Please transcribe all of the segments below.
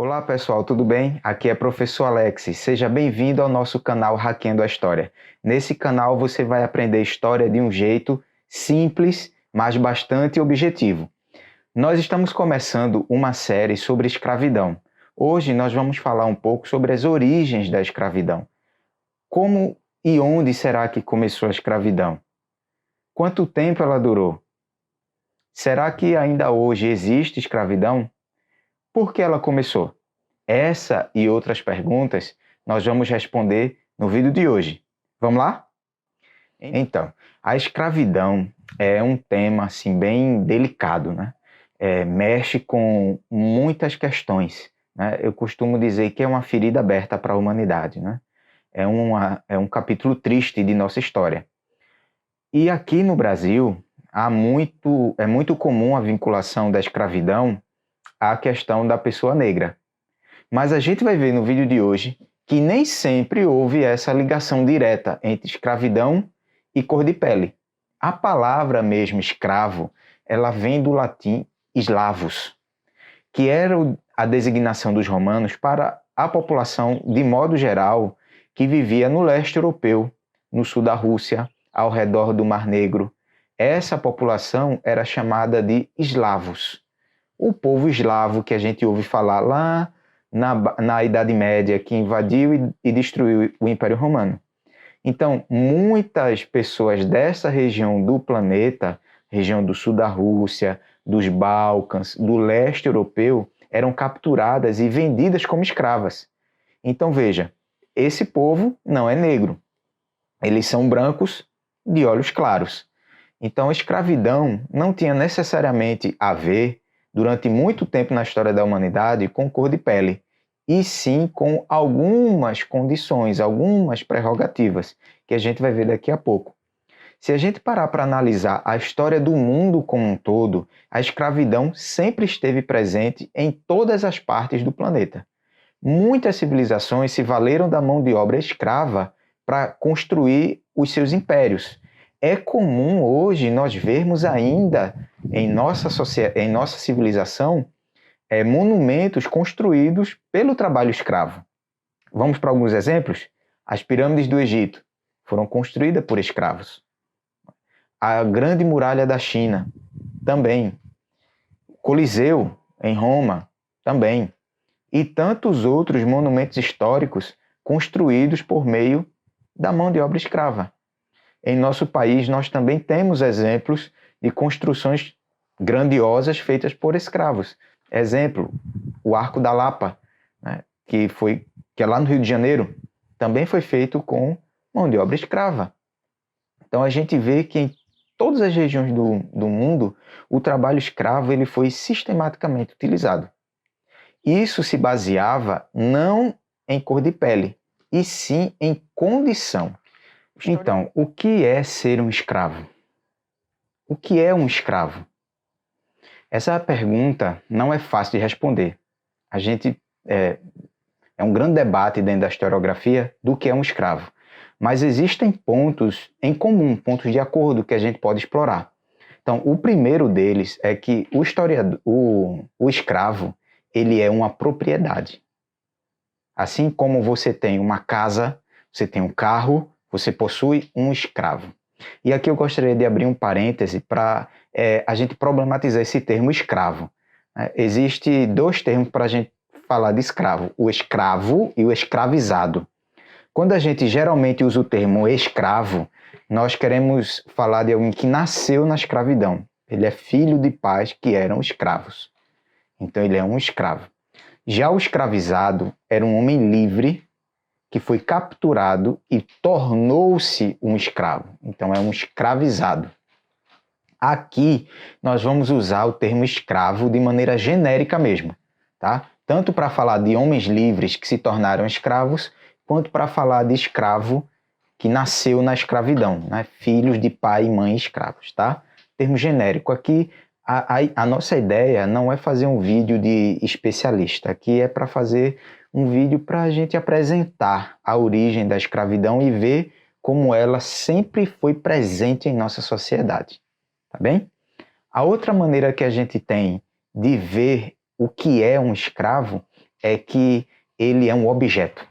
Olá pessoal, tudo bem? Aqui é professor Alex. Seja bem-vindo ao nosso canal Hackeando a História. Nesse canal você vai aprender história de um jeito simples, mas bastante objetivo. Nós estamos começando uma série sobre escravidão. Hoje nós vamos falar um pouco sobre as origens da escravidão. Como e onde será que começou a escravidão? Quanto tempo ela durou? Será que ainda hoje existe escravidão? Por que ela começou? Essa e outras perguntas nós vamos responder no vídeo de hoje. Vamos lá? Então, a escravidão é um tema assim, bem delicado, né? Mexe com muitas questões, né? Eu costumo dizer que é uma ferida aberta para a humanidade, né? É um capítulo triste de nossa história. E aqui no Brasil, é muito comum a vinculação da escravidão à questão da pessoa negra. Mas a gente vai ver no vídeo de hoje que nem sempre houve essa ligação direta entre escravidão e cor de pele. A palavra mesmo escravo, ela vem do latim eslavos, que era a designação dos romanos para a população, de modo geral, que vivia no leste europeu, no sul da Rússia, ao redor do Mar Negro. Essa população era chamada de eslavos. O povo eslavo que a gente ouve falar lá na Idade Média, que invadiu e destruiu o Império Romano. Então, muitas pessoas dessa região do planeta, região do sul da Rússia, dos Balcãs, do leste europeu, eram capturadas e vendidas como escravas. Então, veja, esse povo não é negro. Eles são brancos de olhos claros. Então, a escravidão não tinha necessariamente a ver, durante muito tempo na história da humanidade, com cor de pele, e sim com algumas condições, algumas prerrogativas, que a gente vai ver daqui a pouco. Se a gente parar para analisar a história do mundo como um todo, a escravidão sempre esteve presente em todas as partes do planeta. Muitas civilizações se valeram da mão de obra escrava para construir os seus impérios. É comum hoje nós vermos ainda em nossa civilização monumentos construídos pelo trabalho escravo. Vamos para alguns exemplos? As pirâmides do Egito foram construídas por escravos. A Grande Muralha da China também. Coliseu em Roma também. E tantos outros monumentos históricos construídos por meio da mão de obra escrava. Em nosso país, nós também temos exemplos de construções grandiosas feitas por escravos. Exemplo, o Arco da Lapa, né, que é lá no Rio de Janeiro, também foi feito com mão de obra escrava. Então a gente vê que em todas as regiões do mundo, o trabalho escravo ele foi sistematicamente utilizado. Isso se baseava não em cor de pele, e sim em condição. Então, o que é ser um escravo? O que é um escravo? Essa pergunta não é fácil de responder. É um grande debate dentro da historiografia do que é um escravo. Mas existem pontos em comum, pontos de acordo que a gente pode explorar. Então, o primeiro deles é que o escravo, ele é uma propriedade. Assim como você tem uma casa, você tem um carro, você possui um escravo. E aqui eu gostaria de abrir um parêntese para a gente problematizar esse termo escravo. Existem dois termos para a gente falar de escravo, o escravo e o escravizado. Quando a gente geralmente usa o termo escravo, nós queremos falar de alguém que nasceu na escravidão. Ele é filho de pais que eram escravos. Então ele é um escravo. Já o escravizado era um homem livre que foi capturado e tornou-se um escravo. Então é um escravizado. Aqui nós vamos usar o termo escravo de maneira genérica mesmo, tá? Tanto para falar de homens livres que se tornaram escravos, quanto para falar de escravo que nasceu na escravidão, né? Filhos de pai e mãe escravos, tá? Termo genérico. Aqui a nossa ideia não é fazer um vídeo de especialista, aqui é para fazer um vídeo para a gente apresentar a origem da escravidão e ver como ela sempre foi presente em nossa sociedade, tá bem? A outra maneira que a gente tem de ver o que é um escravo é que ele é um objeto,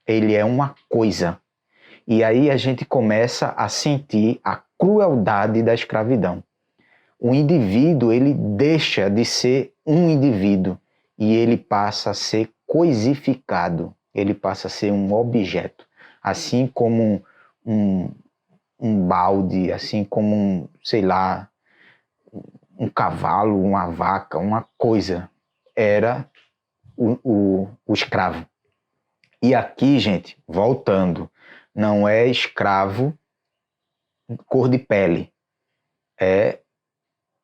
ele é uma coisa. E aí a gente começa a sentir a crueldade da escravidão. O indivíduo, ele deixa de ser um indivíduo e ele passa a ser coisificado, ele passa a ser um objeto, assim como um balde, assim como sei lá, um cavalo, uma vaca, uma coisa, era o escravo. E aqui, gente, voltando, não é escravo cor de pele, é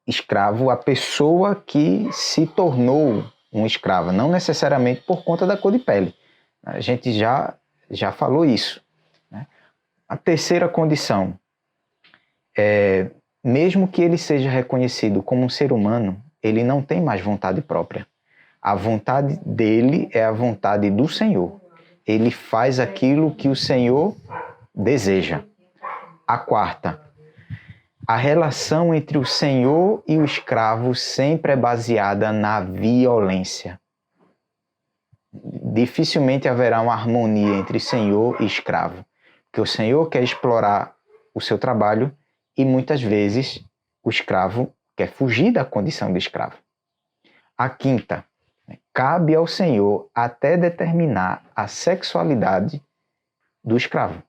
escravo a pessoa que se tornou um escravo, não necessariamente por conta da cor de pele. A gente já falou isso, né? A terceira condição é, mesmo que ele seja reconhecido como um ser humano, ele não tem mais vontade própria. A vontade dele é a vontade do Senhor. Ele faz aquilo que o Senhor deseja. A quarta, a relação entre o Senhor e o escravo sempre é baseada na violência. Dificilmente haverá uma harmonia entre Senhor e escravo, porque o Senhor quer explorar o seu trabalho e muitas vezes o escravo quer fugir da condição de escravo. A quinta, cabe ao Senhor até determinar a sexualidade do escravo.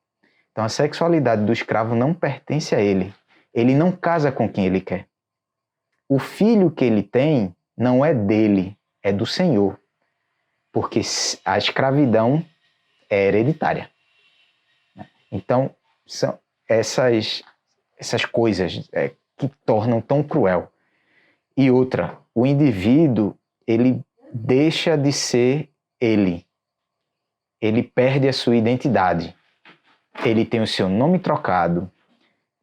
Então a sexualidade do escravo não pertence a ele. Ele não casa com quem ele quer. O filho que ele tem não é dele, é do Senhor. Porque a escravidão é hereditária. Então, são essas coisas que tornam tão cruel. E outra, o indivíduo, ele deixa de ser ele. Ele perde a sua identidade. Ele tem o seu nome trocado.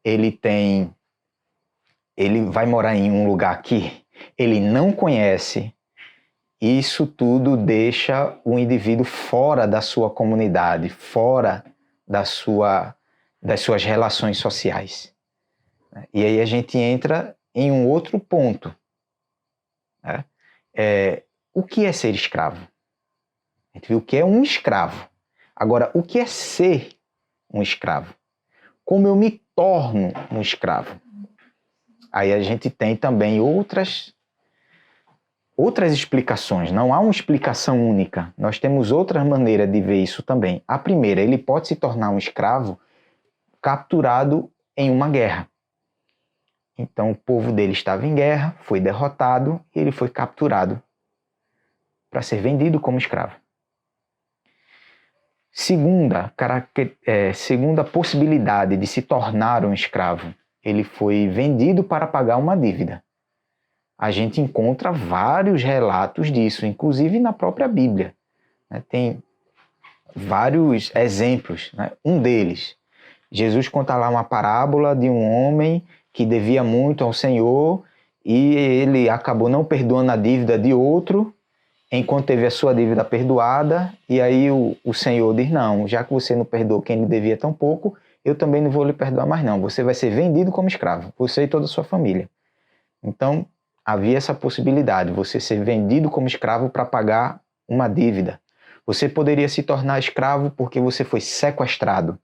Ele vai morar em um lugar que ele não conhece. Isso tudo deixa o indivíduo fora da sua comunidade, fora das suas relações sociais. E aí a gente entra em um outro ponto, né? O que é ser escravo? A gente viu o que é um escravo. Agora, o que é ser um escravo? Como eu me torno um escravo? Aí a gente tem também outras explicações. Não há uma explicação única. Nós temos outras maneiras de ver isso também. A primeira, ele pode se tornar um escravo capturado em uma guerra. Então o povo dele estava em guerra, foi derrotado e ele foi capturado para ser vendido como escravo. Segunda possibilidade de se tornar um escravo, ele foi vendido para pagar uma dívida. A gente encontra vários relatos disso, inclusive na própria Bíblia. Tem vários exemplos. Um deles, Jesus conta lá uma parábola de um homem que devia muito ao Senhor e ele acabou não perdoando a dívida de outro, enquanto teve a sua dívida perdoada, e aí o Senhor diz, não, já que você não perdoou quem lhe devia tão pouco, eu também não vou lhe perdoar mais não, você vai ser vendido como escravo, você e toda a sua família. Então, havia essa possibilidade, você ser vendido como escravo para pagar uma dívida. Você poderia se tornar escravo porque você foi sequestrado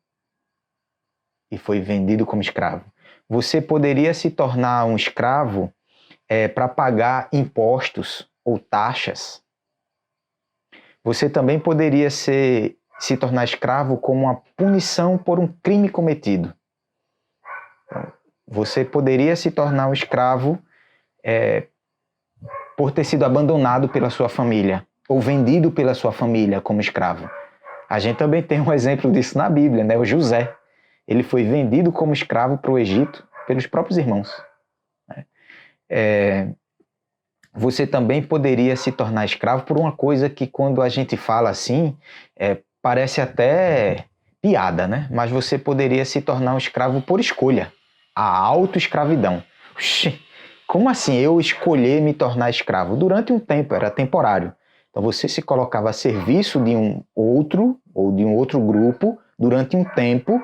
e foi vendido como escravo. Você poderia se tornar um escravo para pagar impostos ou taxas. Você também poderia se tornar escravo como uma punição por um crime cometido. Você poderia se tornar um escravo por ter sido abandonado pela sua família ou vendido pela sua família como escravo. A gente também tem um exemplo disso na Bíblia, né? O José. Ele foi vendido como escravo para o Egito pelos próprios irmãos. Você também poderia se tornar escravo por uma coisa que, quando a gente fala assim, parece até piada, né? Mas você poderia se tornar um escravo por escolha. A autoescravidão. Como assim eu escolher me tornar escravo? Durante um tempo, era temporário. Então você se colocava a serviço de um outro ou de um outro grupo durante um tempo.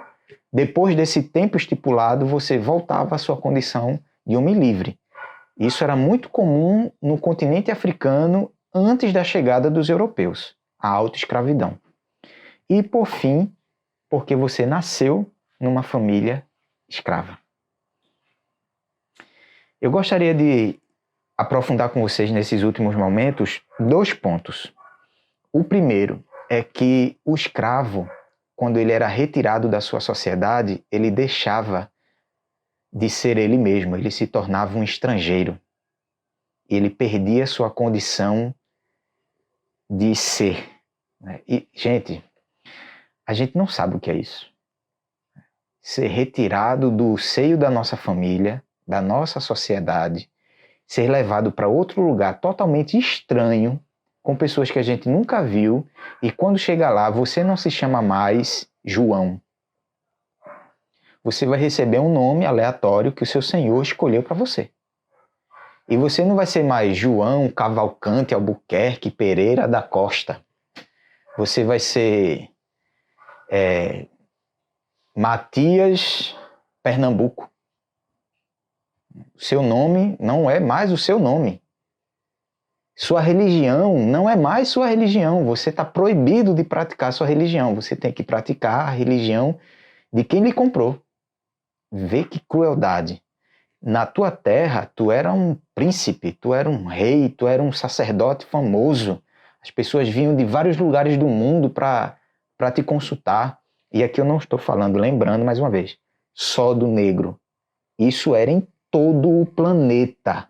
Depois desse tempo estipulado, você voltava à sua condição de homem livre. Isso era muito comum no continente africano antes da chegada dos europeus, a autoescravidão. E, por fim, porque você nasceu numa família escrava. Eu gostaria de aprofundar com vocês nesses últimos momentos 2 pontos. O primeiro é que o escravo, quando ele era retirado da sua sociedade, ele deixava de ser ele mesmo, ele se tornava um estrangeiro. Ele perdia sua condição de ser. E, gente, a gente não sabe o que é isso. Ser retirado do seio da nossa família, da nossa sociedade, ser levado para outro lugar totalmente estranho, com pessoas que a gente nunca viu, e quando chega lá, você não se chama mais João. Você vai receber um nome aleatório que o seu Senhor escolheu para você. E você não vai ser mais João Cavalcante Albuquerque Pereira da Costa. Você vai ser Matias Pernambuco. O seu nome não é mais o seu nome. Sua religião não é mais sua religião. Você está proibido de praticar sua religião. Você tem que praticar a religião de quem lhe comprou. Vê que crueldade. Na tua terra, tu era um príncipe, tu era um rei, tu era um sacerdote famoso. As pessoas vinham de vários lugares do mundo para te consultar. E aqui eu não estou falando, lembrando mais uma vez, só do negro. Isso era em todo o planeta.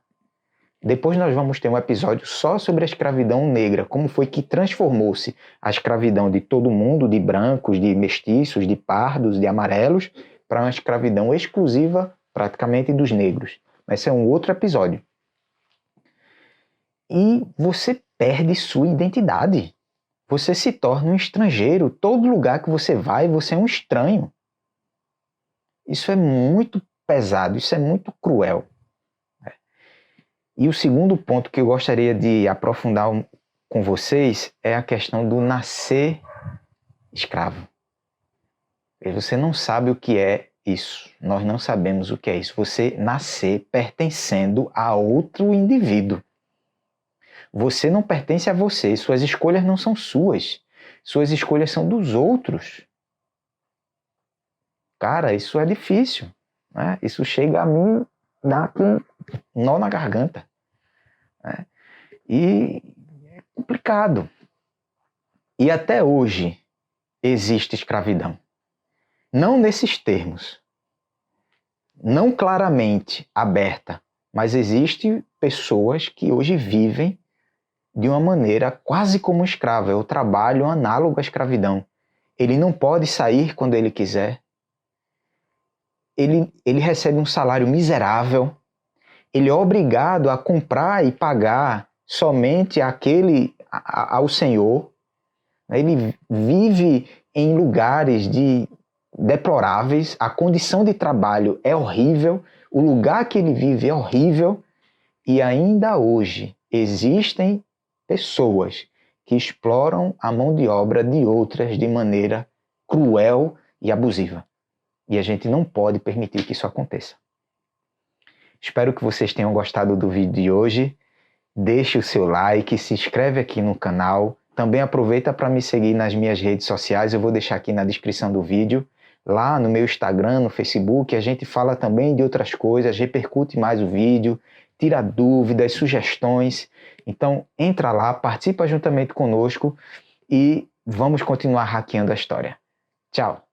Depois nós vamos ter um episódio só sobre a escravidão negra, como foi que transformou-se a escravidão de todo mundo, de brancos, de mestiços, de pardos, de amarelos, para uma escravidão exclusiva praticamente dos negros. Mas esse é um outro episódio. E você perde sua identidade. Você se torna um estrangeiro. Todo lugar que você vai, você é um estranho. Isso é muito pesado, isso é muito cruel. E o segundo ponto que eu gostaria de aprofundar com vocês é a questão do nascer escravo. Você não sabe o que é isso. Nós não sabemos o que é isso. Você nascer pertencendo a outro indivíduo. Você não pertence a você. Suas escolhas não são suas. Suas escolhas são dos outros. Cara, isso é difícil, né? Isso chega a mim, dá um nó na garganta, né? E é complicado. E até hoje existe escravidão. Não nesses termos, não claramente aberta, mas existem pessoas que hoje vivem de uma maneira quase como escravo. É o trabalho análogo à escravidão. Ele não pode sair quando ele quiser. Ele recebe um salário miserável. Ele é obrigado a comprar e pagar somente ao Senhor. Ele vive em lugares deploráveis, a condição de trabalho é horrível, o lugar que ele vive é horrível, e ainda hoje existem pessoas que exploram a mão de obra de outras de maneira cruel e abusiva. E a gente não pode permitir que isso aconteça. Espero que vocês tenham gostado do vídeo de hoje. Deixe o seu like, se inscreve aqui no canal. Também aproveita para me seguir nas minhas redes sociais, eu vou deixar aqui na descrição do vídeo. Lá no meu Instagram, no Facebook, a gente fala também de outras coisas, repercute mais o vídeo, tira dúvidas, sugestões. Então, entra lá, participa juntamente conosco e vamos continuar hackeando a história. Tchau!